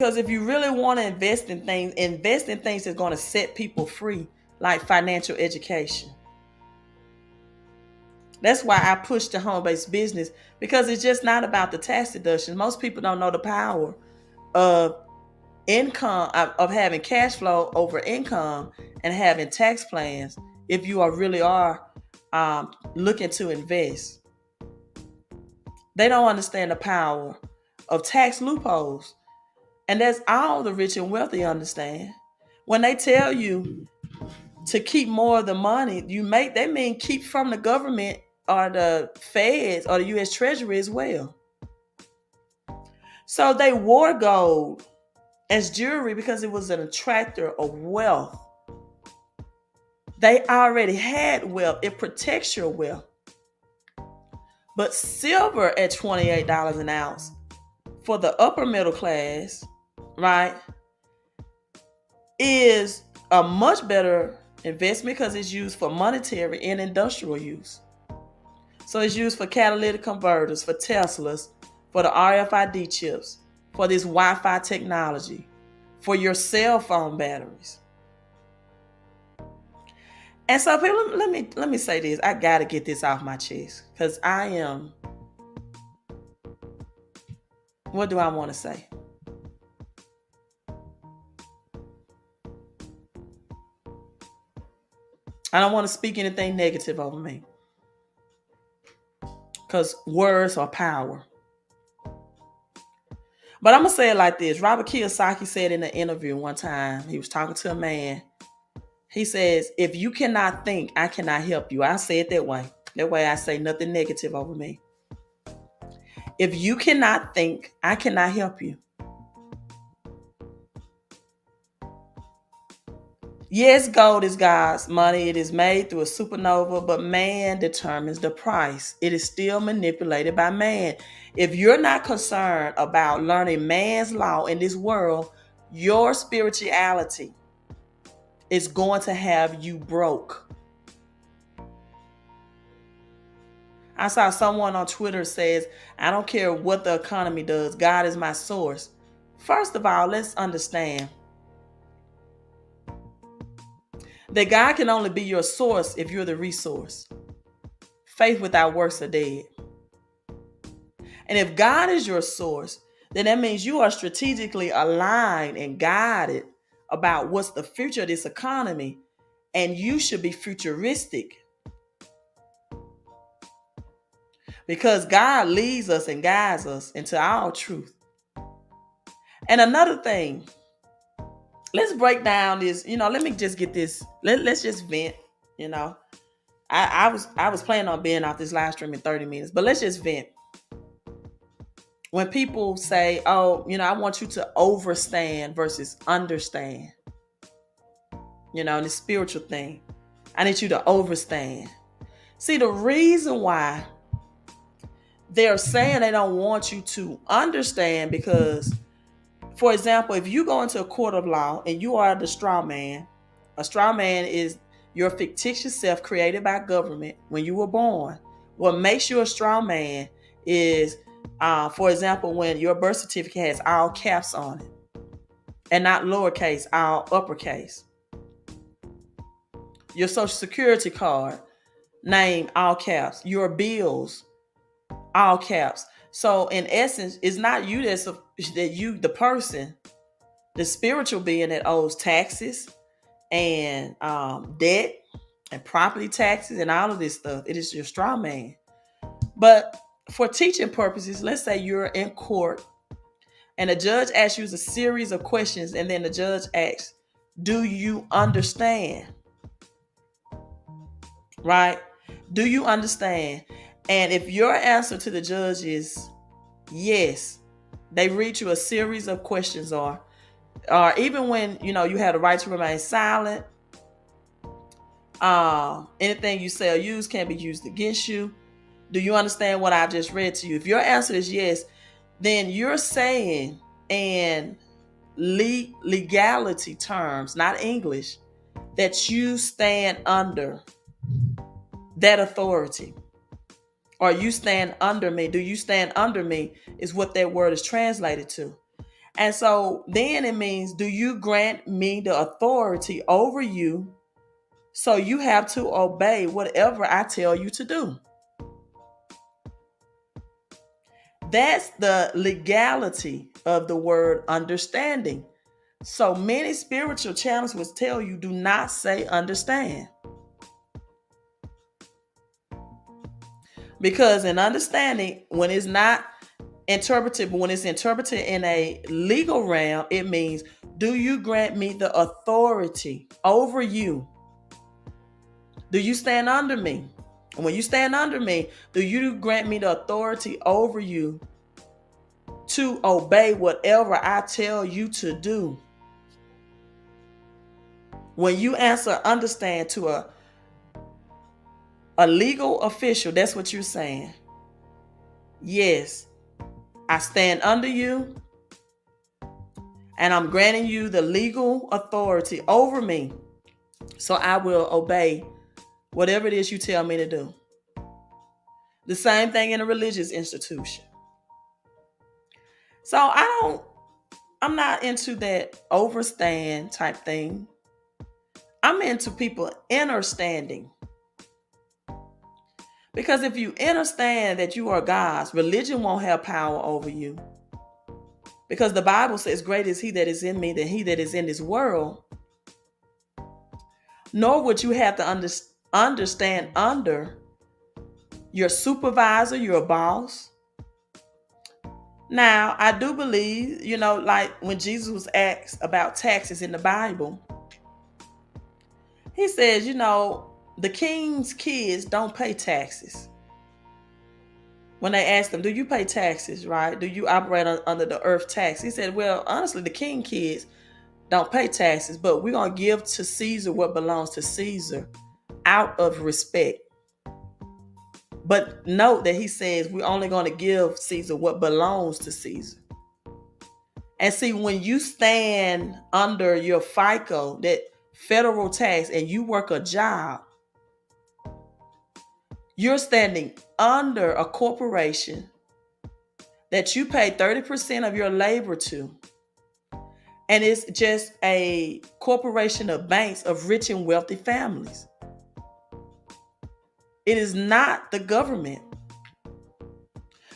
Because if you really want to invest in things that's going to set people free, like financial education. That's why I push the home-based business, because it's just not about the tax deduction. Most people don't know the power of income, of having cash flow over income and having tax plans if you really are looking to invest. They don't understand the power of tax loopholes. And that's all the rich and wealthy understand. When they tell you to keep more of the money you make, they mean keep from the government or the feds or the U.S. Treasury as well. So they wore gold as jewelry because it was an attractor of wealth. They already had wealth. It protects your wealth. But silver at $28 an ounce for the upper middle class, right, is a much better investment because it's used for monetary and industrial use. So it's used for catalytic converters, for Teslas, for the RFID chips, for this Wi-Fi technology, for your cell phone batteries. And so people, let me say this. I gotta get this off my chest because I am. What do I want to say? I don't want to speak anything negative over me, because words are power. But I'm going to say it like this. Robert Kiyosaki said in an interview one time, he was talking to a man. He says, if you cannot think, I cannot help you. I say it that way. That way I say nothing negative over me. If you cannot think, I cannot help you. Yes, gold is God's money. It is made through a supernova, but man determines the price. It is still manipulated by man. If you're not concerned about learning man's law in this world, your spirituality is going to have you broke. I saw someone on Twitter says, I don't care what the economy does. God is my source. First of all, let's understand that God can only be your source if you're the resource. Faith without works are dead. And if God is your source, then that means you are strategically aligned and guided about what's the future of this economy. And you should be futuristic. Because God leads us and guides us into all truth. And another thing, let's break down this, let me just get this, let's just vent, I was planning on being off this live stream in 30 minutes, but let's just vent. When people say, oh, I want you to overstand versus understand, this spiritual thing, I need you to overstand. See, the reason why they're saying they don't want you to understand, because, for example, if you go into a court of law and you are the straw man, a straw man is your fictitious self created by government when you were born. What makes you a straw man is, for example, when your birth certificate has all caps on it and not lowercase, all uppercase. Your social security card, name, all caps. Your bills, all caps. So in essence, it's not you the person, the spiritual being that owes taxes and debt and property taxes and all of this stuff. It is your straw man. But for teaching purposes, let's say you're in court and the judge asks you a series of questions, and then the judge asks, do you understand? Right? Do you understand? And if your answer to the judge is yes, they read you a series of questions, or even when you have the right to remain silent, anything you say or use can be used against you. Do you understand what I just read to you? If your answer is yes, then you're saying in legality terms, not English, that you stand under that authority. Or you stand under me. Do you stand under me is what that word is translated to. And so then it means, do you grant me the authority over you so you have to obey whatever I tell you to do? That's the legality of the word understanding. So many spiritual channels will tell you, do not say understand. Because in understanding, when it's not interpreted, but when it's interpreted in a legal realm, it means, do you grant me the authority over you? Do you stand under me? And when you stand under me, do you grant me the authority over you to obey whatever I tell you to do? When you answer understand to a legal official, that's what you're saying. Yes, I stand under you and I'm granting you the legal authority over me, so I will obey whatever it is you tell me to do. The same thing in a religious institution. So I'm not into that overstand type thing. I'm into people understanding. Because if you understand that you are God's, religion won't have power over you. Because the Bible says, great is he that is in me than he that is in this world. Nor would you have to understand under your supervisor, your boss. Now, I do believe, like when Jesus was asked about taxes in the Bible, he says, the king's kids don't pay taxes. When they asked him, do you pay taxes, right? Do you operate under the earth tax? He said, well, honestly, the king kids don't pay taxes, but we're going to give to Caesar what belongs to Caesar out of respect. But note that he says we're only going to give Caesar what belongs to Caesar. And see, when you stand under your FICO, that federal tax, and you work a job, you're standing under a corporation that you pay 30% of your labor to. And it's just a corporation of banks of rich and wealthy families. It is not the government.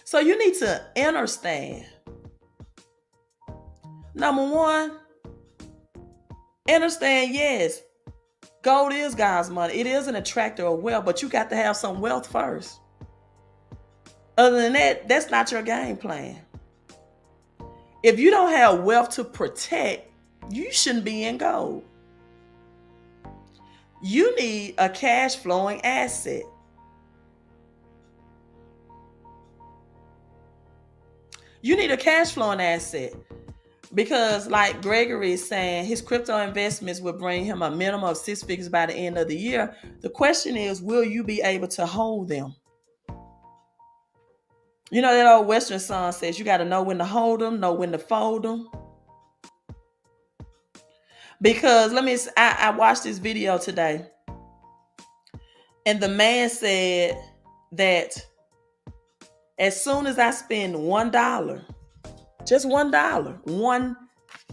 So you need to understand. Number one, understand, yes, gold is God's money. It is an attractor of wealth, but you got to have some wealth first. Other than that, that's not your game plan. If you don't have wealth to protect, you shouldn't be in gold. You need a cash flowing asset. You need a cash flowing asset. Because like Gregory is saying, his crypto investments will bring him a minimum of 6 figures by the end of the year. The question is, will you be able to hold them? You know that old Western song says you got to know when to hold them, know when to fold them. Because I watched this video today, and the man said that as soon as I spend $1, just $1,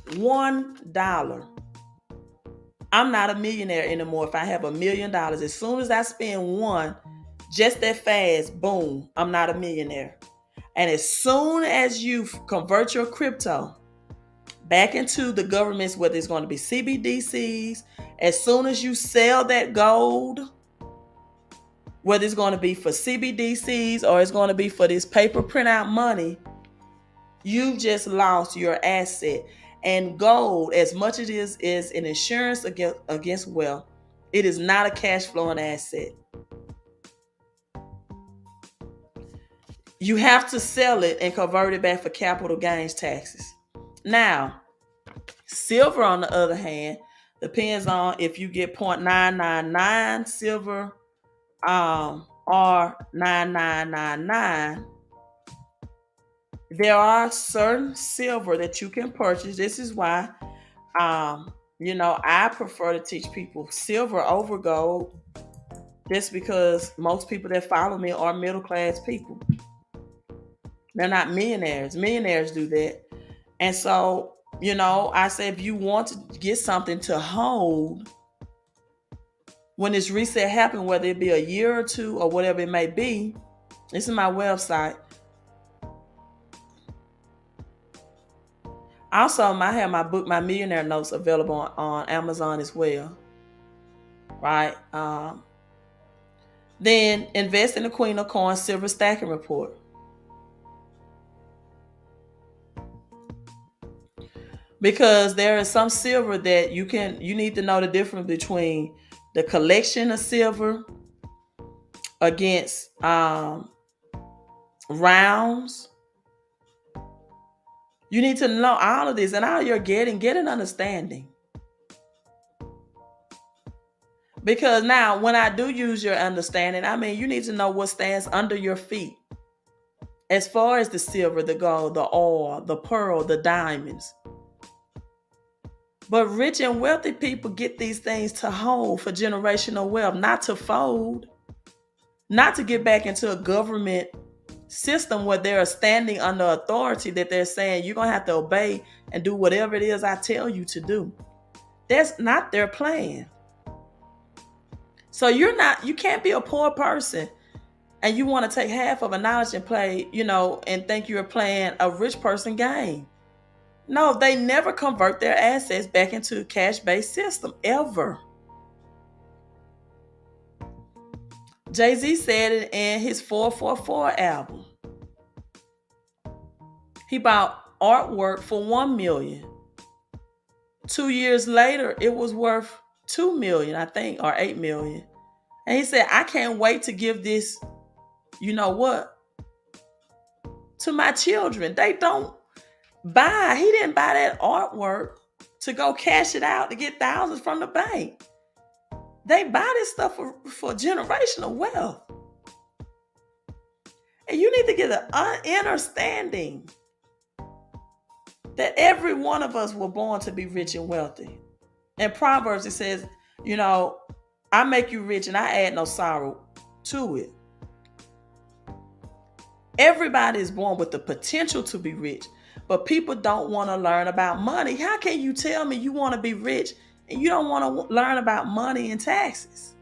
$1, I'm not a millionaire anymore. If I have $1 million, as soon as I spend one, just that fast, boom, I'm not a millionaire. And as soon as you convert your crypto back into the government's, whether it's going to be CBDCs, as soon as you sell that gold, whether it's going to be for CBDCs or it's going to be for this paper printout money, you just lost your asset. And gold, as much as it is an insurance against wealth, it is not a cash flowing asset. You have to sell it and convert it back for capital gains taxes. Now, silver, on the other hand, depends on if you get 0.999 silver or 9999. There are certain silver that you can purchase. This is why, I prefer to teach people silver over gold, just because most people that follow me are middle class people. They're not millionaires. Millionaires do that. And so, I say if you want to get something to hold when this reset happens, whether it be a year or two or whatever it may be, this is my website. Also, I have my book, My Millionaire Notes, available on Amazon as well. Right? Then invest in the Queen of Coins Silver Stacking Report. Because there is some silver that you need to know the difference between the collection of silver against rounds. You need to know all of this, and all you're get an understanding. Because now, when I do use your understanding, I mean, you need to know what stands under your feet. As far as the silver, the gold, the oil, the pearl, the diamonds. But rich and wealthy people get these things to hold for generational wealth, not to fold, not to get back into a government system where they're standing under authority that they're saying you're going to have to obey and do whatever it is I tell you to do. That's not their plan. So you can't be a poor person and you want to take half of a knowledge and play, and think you're playing a rich person game. No, they never convert their assets back into a cash-based system, ever. Jay-Z said it in his 444 album. He bought artwork for $1 million. 2 years later, it was worth $2 million, I think, or $8 million. And he said, I can't wait to give this, to my children. They don't buy. He didn't buy that artwork to go cash it out to get thousands from the bank. They buy this stuff for generational wealth. And you need to get an understanding that every one of us were born to be rich and wealthy. In Proverbs, it says, I make you rich and I add no sorrow to it. Everybody is born with the potential to be rich, but people don't want to learn about money. How can you tell me you want to be rich and you don't want to learn about money and taxes?